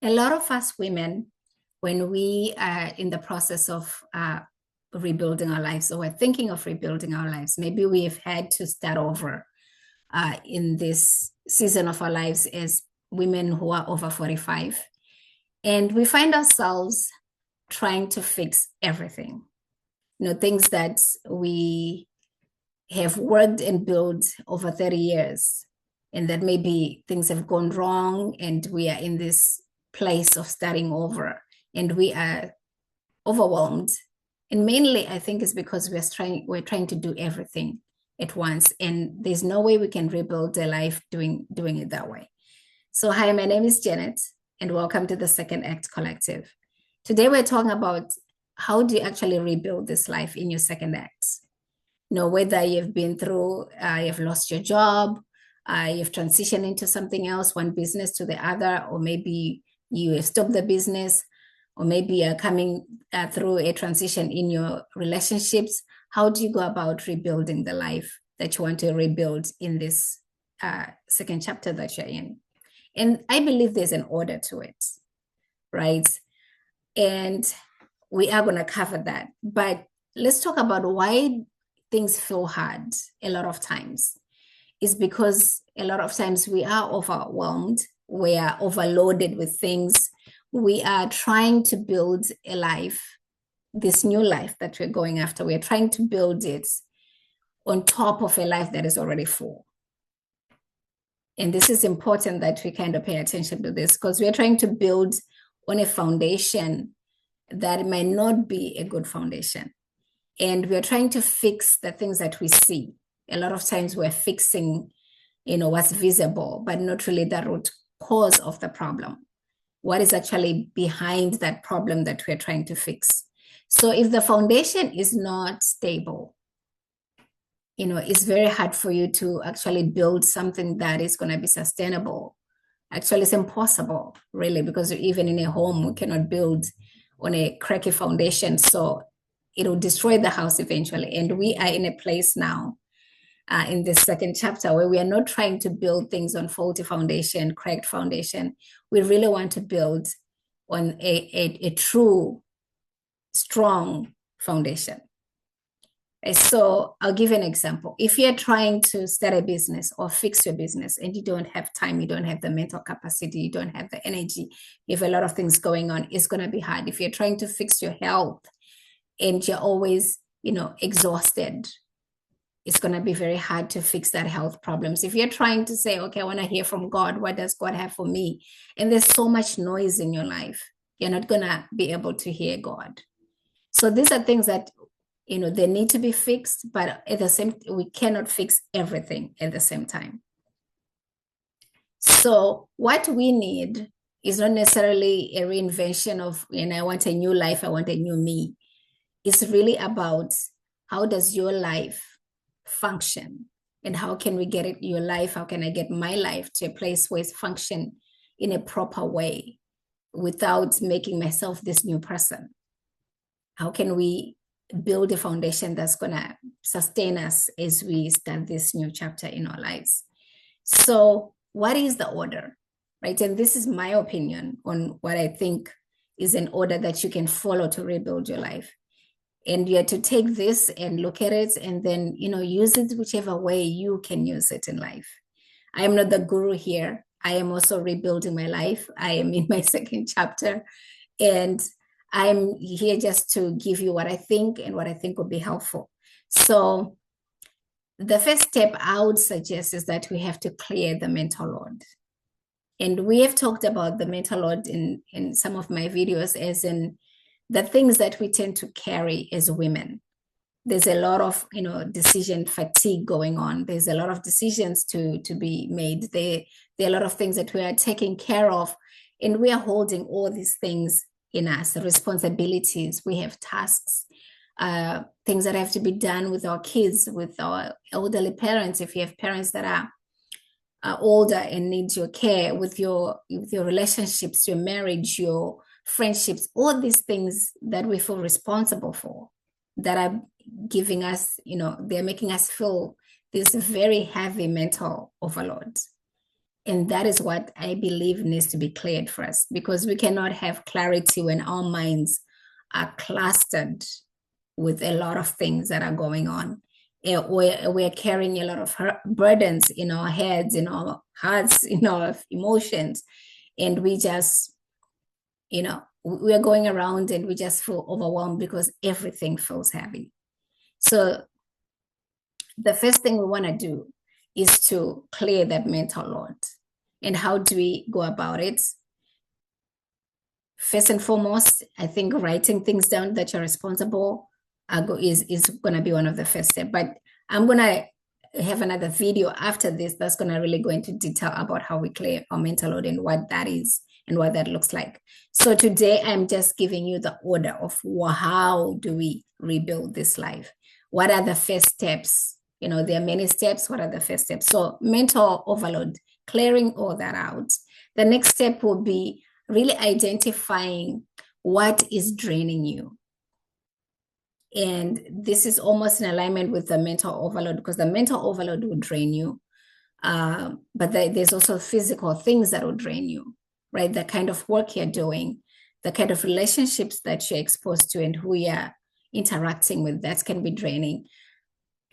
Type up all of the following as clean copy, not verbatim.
A lot of us women, when we are in the process of rebuilding our lives, or we're thinking of rebuilding our lives, maybe we've had to start over in this season of our lives as women who are over 45. And we find ourselves trying to fix everything, things that we have worked and built over 30 years, and that maybe things have gone wrong and we are in this place of starting over and we are overwhelmed. And mainly I think it's because we're trying to do everything at once, and there's no way we can rebuild a life doing it that way. So hi, my name is Janet, and welcome to the Second Act Collective. Today we're talking about how do you actually rebuild this life in your second act. Whether you've been through, you've lost your job, you've transitioned into something else, one business to the other, or maybe you have stopped the business, or maybe you're coming through a transition in your relationships. How do you go about rebuilding the life that you want to rebuild in this second chapter that you're in? And I believe there's an order to it, right? And we are going to cover that. But let's talk about why things feel hard a lot of times. Is because a lot of times we are overwhelmed, we are overloaded with things. We are trying to build a life, this new life that we're going after. We're trying to build it on top of a life that is already full. And this is important that we kind of pay attention to this, because we're trying to build on a foundation that might not be a good foundation. And we're trying to fix the things that we see. A lot of times we're fixing, what's visible, but not really the root cause of the problem. What is actually behind that problem that we're trying to fix? So if the foundation is not stable, it's very hard for you to actually build something that is going to be sustainable. Actually, it's impossible, really, because even in a home, we cannot build on a cracky foundation. So it'll destroy the house eventually. And we are in a place now in this second chapter where we are not trying to build things on faulty foundation, cracked foundation. We really want to build on a true, strong foundation. So I'll give you an example. If you're trying to start a business or fix your business and you don't have time, you don't have the mental capacity, you don't have the energy, you have a lot of things going on, it's going to be hard. If you're trying to fix your health and you're always, exhausted, it's going to be very hard to fix that health problems. If you're trying to say, okay, I want to hear from God, what does God have for me? And there's so much noise in your life, you're not going to be able to hear God. So these are things that, they need to be fixed, but at the same, we cannot fix everything at the same time. So what we need is not necessarily a reinvention of, I want a new life, I want a new me. It's really about how does your life function, and how can we get it, your life, how can I get my life to a place where it's function in a proper way without making myself this new person? How can we build a foundation that's going to sustain us as we start this new chapter in our lives? So what is the order, right? And this is my opinion on what I think is an order that you can follow to rebuild your life. And you have to take this and look at it and then, use it whichever way you can use it in life. I am not the guru here. I am also rebuilding my life. I am in my second chapter, and I'm here just to give you what I think and what I think would be helpful. So the first step I would suggest is that we have to clear the mental load. And we have talked about the mental load in some of my videos, as in the things that we tend to carry as women. There's a lot of, decision fatigue going on. There's a lot of decisions to be made. There are a lot of things that we are taking care of, and we are holding all these things in us, responsibilities. We have tasks, things that have to be done with our kids, with our elderly parents. If you have parents that are older and need your care, with your relationships, your marriage, your friendships, all these things that we feel responsible for, that are giving us, they're making us feel this very heavy mental overload. And that is what I believe needs to be cleared for us, because we cannot have clarity when our minds are clustered with a lot of things that are going on. We're carrying a lot of burdens in our heads, in our hearts, in our emotions. And we just, we're going around and we just feel overwhelmed because everything feels heavy. So the first thing we want to do is to clear that mental load. And how do we go about it? First and foremost, I think writing things down that you're responsible is going to be one of the first steps. But I'm going to have another video after this that's going to really go into detail about how we clear our mental load and what that is and what that looks like. So today, I'm just giving you the order of how do we rebuild this life? What are the first steps? There are many steps. What are the first steps? So mental overload, clearing all that out. The next step will be really identifying what is draining you. And this is almost in alignment with the mental overload, because the mental overload will drain you. But there's also physical things that will drain you, right? The kind of work you're doing, the kind of relationships that you're exposed to and who you're interacting with, that can be draining.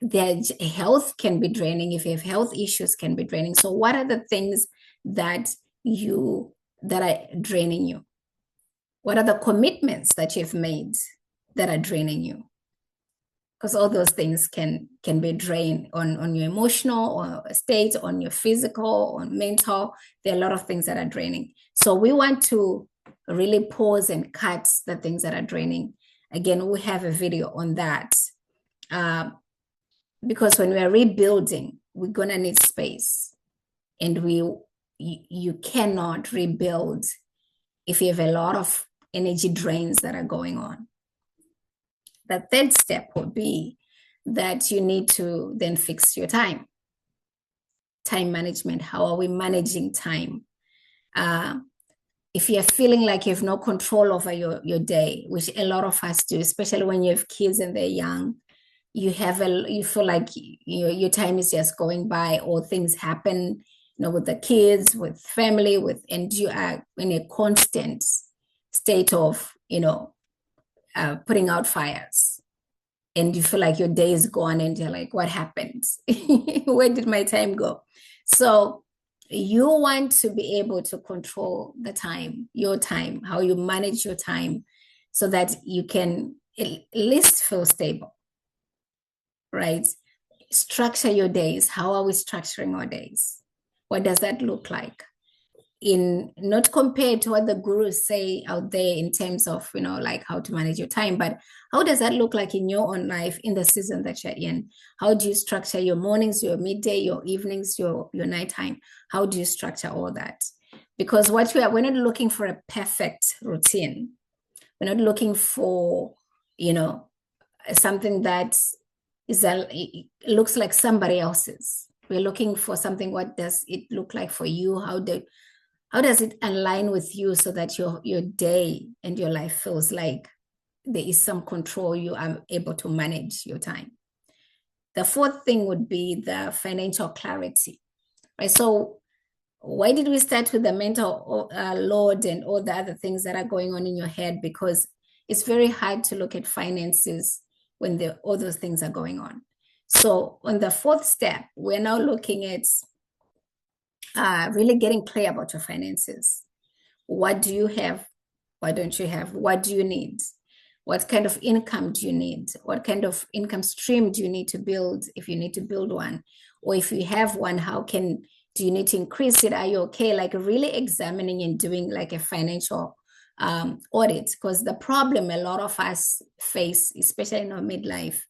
Their health can be draining. If you have health issues, can be draining. So what are the things that are draining you? What are the commitments that you've made that are draining you? Because all those things can be drained on your emotional or state, on your physical, on mental. There are a lot of things that are draining. So we want to really pause and cut the things that are draining. Again, we have a video on that. Because when we're rebuilding, we're going to need space. And you cannot rebuild if you have a lot of energy drains that are going on. The third step would be that you need to then fix your time management. How are we managing time? If you're feeling like you have no control over your day, which a lot of us do, especially when you have kids and they're young, you feel like your time is just going by, or things happen, with the kids, with family, and you are in a constant state of, putting out fires, and you feel like your day is gone, and you're like, what happened? Where did my time go? So you want to be able to control your time, how you manage your time, so that you can at least feel stable, right? Structure your days. How are we structuring our days? What does that look like? Not compared to what the gurus say out there in terms of, like how to manage your time, but how does that look like in your own life in the season that you're in? How do you structure your mornings, your midday, your evenings, your nighttime? How do you structure all that? Because we're not looking for a perfect routine. We're not looking for, something that it looks like somebody else's. We're looking for something. What does it look like for you? How does it align with you, so that your day and your life feels like there is some control, you are able to manage your time? The fourth thing would be the financial clarity, right? So why did we start with the mental load and all the other things that are going on in your head? Because it's very hard to look at finances when all those things are going on. So on the fourth step, we're now looking at really getting clear about your finances. What do you have? What don't you have? What do you need? What kind of income do you need? What kind of income stream do you need to build, if you need to build one? Or if you have one, do you need to increase it? Are you okay? Like really examining and doing like a financial audit. Because the problem a lot of us face, especially in our midlife,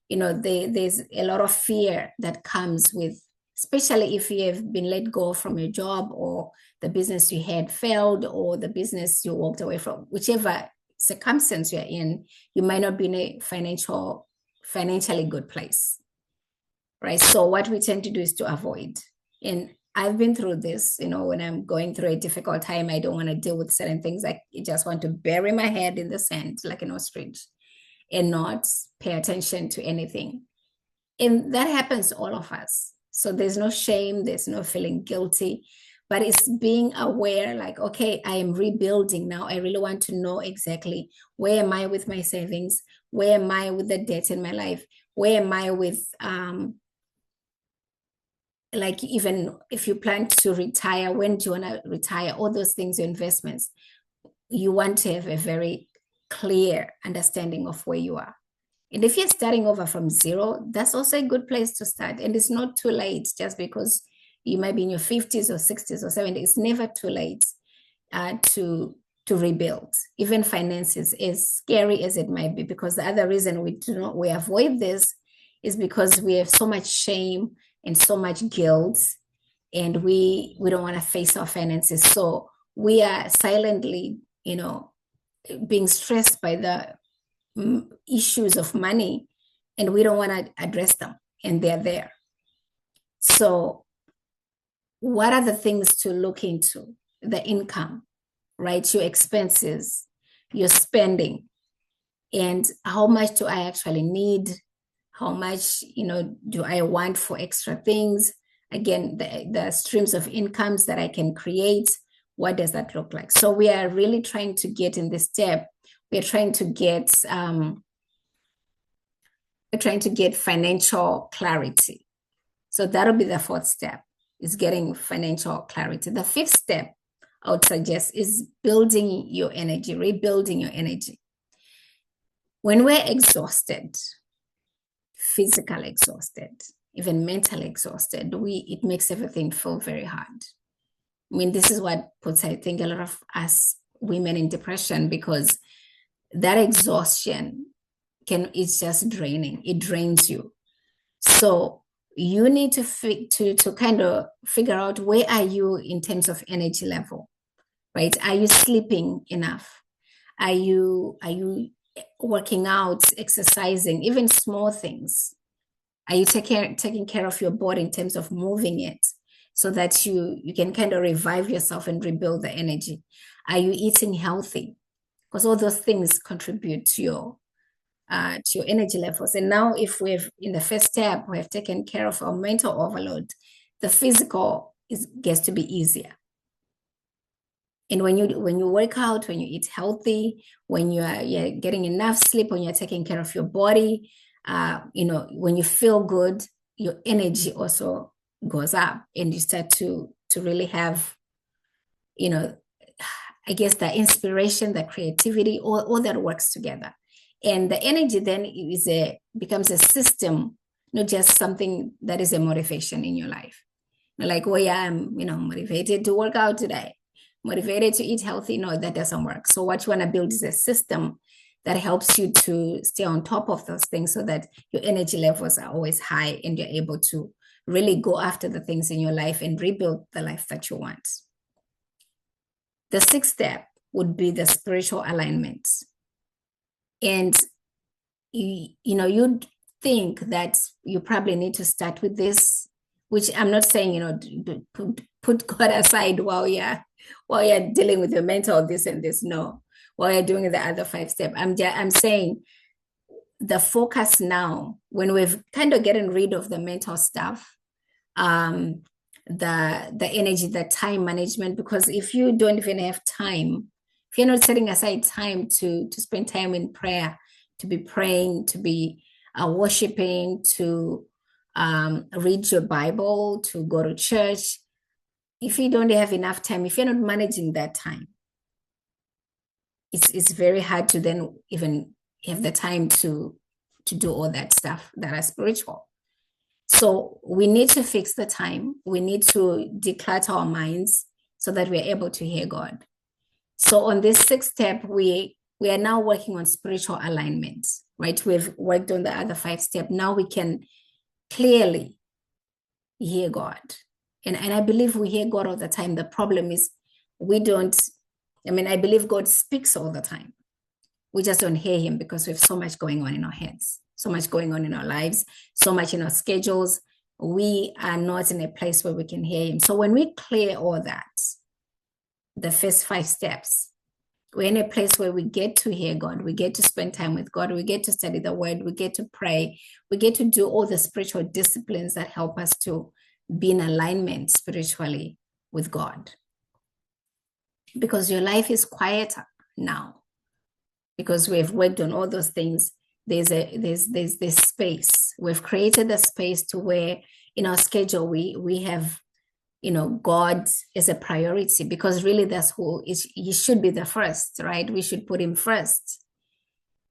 there's a lot of fear that comes with, especially if you have been let go from your job, or the business you had failed, or the business you walked away from. Whichever circumstance you're in, you might not be in a financially good place, right? So what we tend to do is to avoid. And I've been through this, when I'm going through a difficult time, I don't want to deal with certain things. I just want to bury my head in the sand like an ostrich and not pay attention to anything. And that happens to all of us. So there's no shame, there's no feeling guilty, but it's being aware, like, okay, I am rebuilding now. I really want to know exactly where am I with my savings? Where am I with the debt in my life? Where am I with like, even if you plan to retire, when do you want to retire? All those things, your investments, you want to have a very clear understanding of where you are. And if you're starting over from zero, that's also a good place to start. And it's not too late just because you might be in your 50s or 60s or 70s. It's never too late to rebuild. Even finances, as scary as it might be, because the other reason we avoid this is because we have so much shame and so much guilt, and we don't want to face our finances. So we are silently, being stressed by the issues of money, and we don't want to address them, and they're there. So what are the things to look into? The income, right? Your expenses, your spending, and how much do I actually need? How much, do I want for extra things? Again, the streams of incomes that I can create, what does that look like? So we are really trying to get in this step. We're trying to get financial clarity. So that'll be the fourth step, is getting financial clarity. The fifth step I would suggest is building your energy, rebuilding your energy. When we're exhausted, physically exhausted, even mentally exhausted, it makes everything feel very hard. I mean, this is what puts, I think, a lot of us women in depression, because that exhaustion it's just draining. It drains you. So you need to kind of figure out, where are you in terms of energy level, right? Are you sleeping enough? Are you working out, exercising, even small things? Are you taking care of your body in terms of moving it, so that you can kind of revive yourself and rebuild the energy? Are you eating healthy? Because all those things contribute to your energy levels. And now, if we've, in the first step, we have taken care of our mental overload, the physical gets to be easier. And when you work out, when you eat healthy, when you're getting enough sleep, when you're taking care of your body, when you feel good, your energy also goes up, and you start to really have, I guess, the inspiration, the creativity, all that works together. And the energy then becomes a system, not just something that is a motivation in your life. Like, well, yeah, I'm motivated to work out today, motivated to eat healthy. No, that doesn't work. So what you want to build is a system that helps you to stay on top of those things, so that your energy levels are always high, and you're able to really go after the things in your life and rebuild the life that you want. The sixth step would be the spiritual alignment. And you'd think that you probably need to start with this, which I'm not saying, put God aside while you're dealing with your mental this and this. No, while you're doing the other 5 steps. I'm saying the focus now, when we've kind of getting rid of the mental stuff, the energy, the time management, because if you don't even have time, if you're not setting aside time to spend time in prayer, to be praying, to be worshiping, to read your Bible, to go to church, if you don't have enough time, if you're not managing that time, it's very hard to then even have the time to do all that stuff that are spiritual. So we need to fix the time. We need to declutter our minds so that we're able to hear God. So on this 6th step, we are now working on spiritual alignment, right? We've worked on the other 5 steps. Now we can clearly hear God. And I believe we hear God all the time. The problem is I believe God speaks all the time. We just don't hear him because we have so much going on in our heads, so much going on in our lives, so much in our schedules. We are not in a place where we can hear him. So when we clear all that, the first 5 steps, we're in a place where we get to hear God, we get to spend time with God, we get to study the word, we get to pray, we get to do all the spiritual disciplines that help us to be in alignment spiritually with God. Because your life is quieter now. Because we've worked on all those things, there's this space. We've created a space to where in our schedule we have, God is a priority, because really that's who is. He should be the first, right? We should put him first.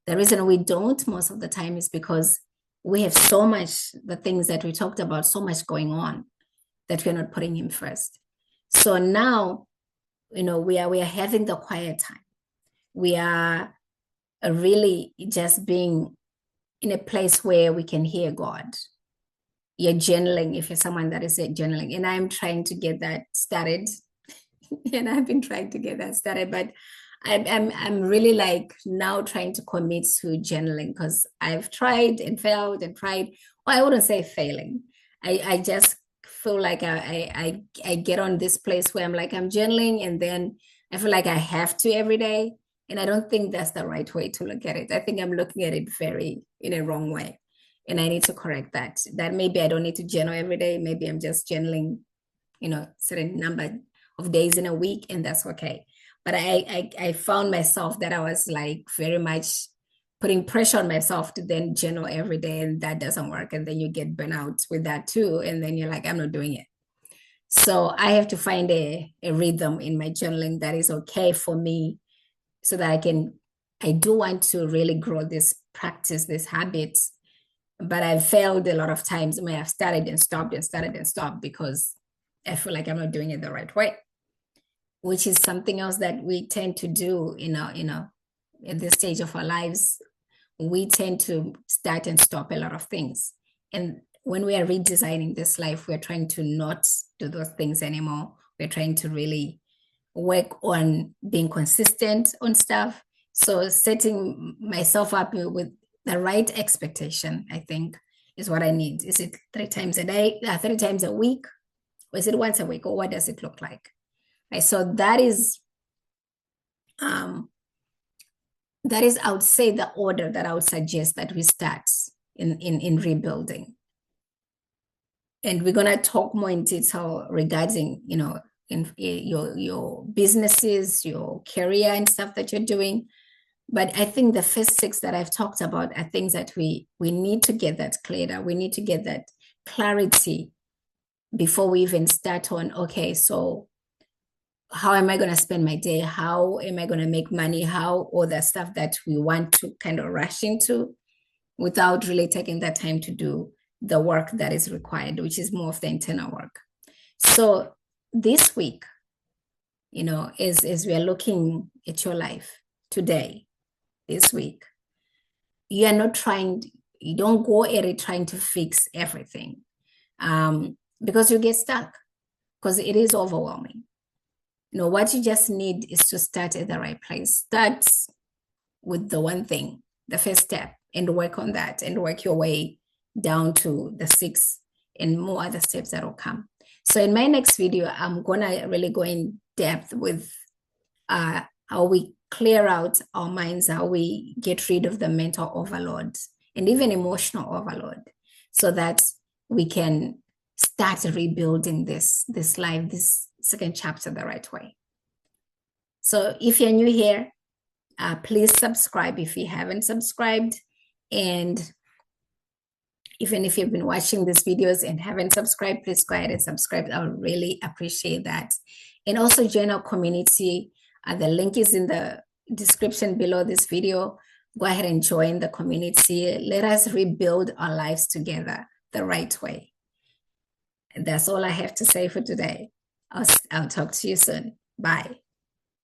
The reason we don't most of the time is because we have so much, the things that we talked about, so much going on, that we're not putting him first. So now, we are having the quiet time. We are really just being in a place where we can hear God. You're journaling, if you're someone that is journaling, and I'm trying to get that started. And I've been trying to get that started, but I'm really like now trying to commit to journaling, because I've tried and failed and tried. Well, I wouldn't say failing. I just feel like I get on this place where I'm like, I'm journaling, and then I feel like I have to every day. And I don't think that's the right way to look at it. I think I'm looking at it in a wrong way. And I need to correct that. That maybe I don't need to journal every day. Maybe I'm just journaling, certain number of days in a week, and that's okay. But I found myself that I was like very much putting pressure on myself to then journal every day, and that doesn't work. And then you get burnout with that too. And then you're like, I'm not doing it. So I have to find a rhythm in my journaling that is okay for me, so that I do want to really grow this practice, this habit. But I've failed a lot of times when I've started and stopped and started and stopped, because I feel like I'm not doing it the right way, which is something else that we tend to do at this stage of our lives. We tend to start and stop a lot of things. And when we are redesigning this life, we're trying to not do those things anymore. We're trying to really work on being consistent on stuff. So setting myself up with the right expectation, I think, is what I need. Is it 3 times a day, 3 times a week? Or is it once a week? Or what does it look like? Right? So that is, I would say, the order that I would suggest that we start in rebuilding. And we're going to talk more in detail regarding, in your businesses, your career and stuff that you're doing. But I think the first 6 that I've talked about are things that we need to get that cleared up. We need to get that clarity before we even start on, okay, so how am I going to spend my day? How am I going to make money? How all the stuff that we want to kind of rush into without really taking that time to do the work that is required, which is more of the internal work. So this week, as we are looking at your life today, this week, you don't go at it trying to fix everything, because you get stuck, because it is overwhelming. What you just need is to start at the right place. Start with the one thing, the first step, and work on that, and work your way down to the 6 and more other steps that will come. So in my next video, I'm gonna really go in depth with how we clear out our minds, how we get rid of the mental overload and even emotional overload, so that we can start rebuilding this life, this second chapter, the right way. So if you're new here, please subscribe if you haven't subscribed. And even if you've been watching these videos and haven't subscribed, please go ahead and subscribe. I would really appreciate that. And also join our community. The link is in the description below this video. Go ahead and join the community. Let us rebuild our lives together the right way. And that's all I have to say for today. I'll talk to you soon. Bye.